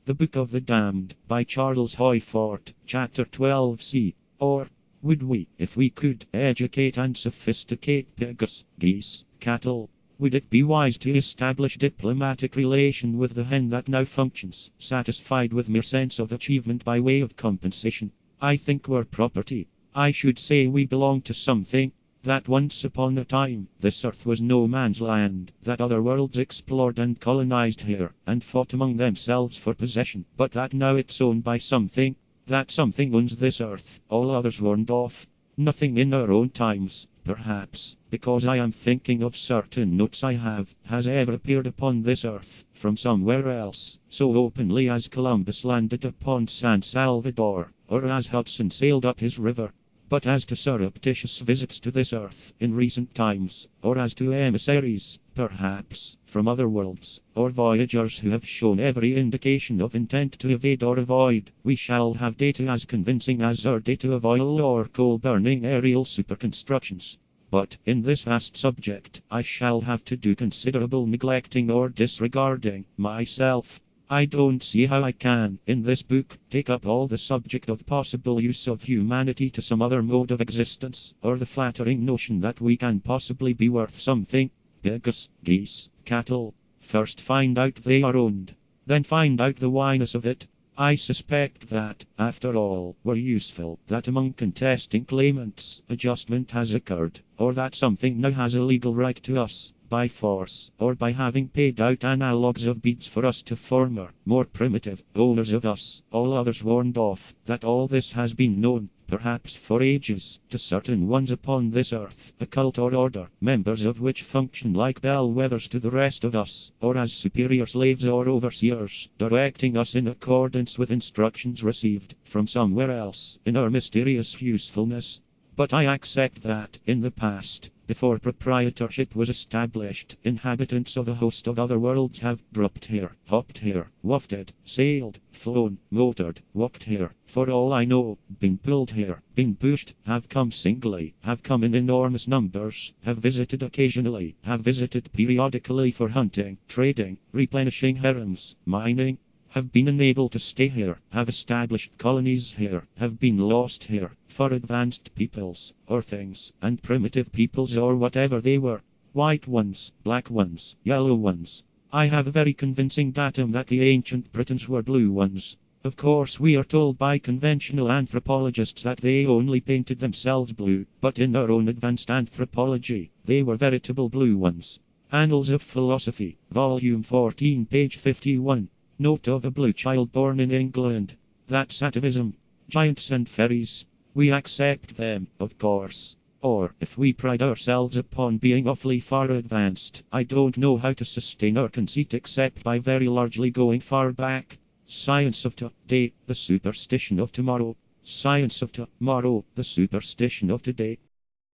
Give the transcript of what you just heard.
The Book of the Damned, by Charles Hoyfort, Chapter 12c. Or, would we, if we could, educate and sophisticate pigs, geese, cattle? Would it be wise to establish diplomatic relation with the hen that now functions, satisfied with mere sense of achievement by way of compensation? I think we're property. I should say we belong to something. That once upon a time, this earth was no man's land, that other worlds explored and colonized here, and fought among themselves for possession, but that now it's owned by something. That something owns this earth, all others warned off. Nothing in our own times, perhaps, because I am thinking of certain notes I have, has ever appeared upon this earth, from somewhere else, so openly as Columbus landed upon San Salvador, or as Hudson sailed up his river. But as to surreptitious visits to this earth in recent times, or as to emissaries, perhaps, from other worlds, or voyagers who have shown every indication of intent to evade or avoid, we shall have data as convincing as our data of oil or coal-burning aerial superconstructions. But, in this vast subject, I shall have to do considerable neglecting or disregarding, myself. I don't see how I can, in this book, take up all the subject of possible use of humanity to some other mode of existence, or the flattering notion that we can possibly be worth something. Pigs, geese, cattle. First find out they are owned. Then find out the whyness of it. I suspect that, after all, we're useful, that among contesting claimants, adjustment has occurred, or that something now has a legal right to us, by force, or by having paid out analogues of beads for us to former, more primitive, owners of us, all others warned off, that all this has been known, perhaps for ages, to certain ones upon this earth, a cult or order, members of which function like bellwethers to the rest of us, or as superior slaves or overseers, directing us in accordance with instructions received from somewhere else, in our mysterious usefulness. But I accept that, in the past, before proprietorship was established, inhabitants of a host of other worlds have dropped here, hopped here, wafted, sailed, flown, motored, walked here, for all I know, been pulled here, been pushed, have come singly, have come in enormous numbers, have visited occasionally, have visited periodically for hunting, trading, replenishing harems, mining, have been unable to stay here, have established colonies here, have been lost here, for advanced peoples, or things, and primitive peoples or whatever they were, white ones, black ones, yellow ones. I have a very convincing datum that the ancient Britons were blue ones. Of course we are told by conventional anthropologists that they only painted themselves blue, but in our own advanced anthropology, they were veritable blue ones. Annals of Philosophy, Volume 14, page 51. Note of a blue child born in England. That's atavism. Giants and fairies. We accept them, of course. Or, if we pride ourselves upon being awfully far advanced, I don't know how to sustain our conceit except by very largely going far back. Science of today, the superstition of tomorrow. Science of tomorrow, the superstition of today.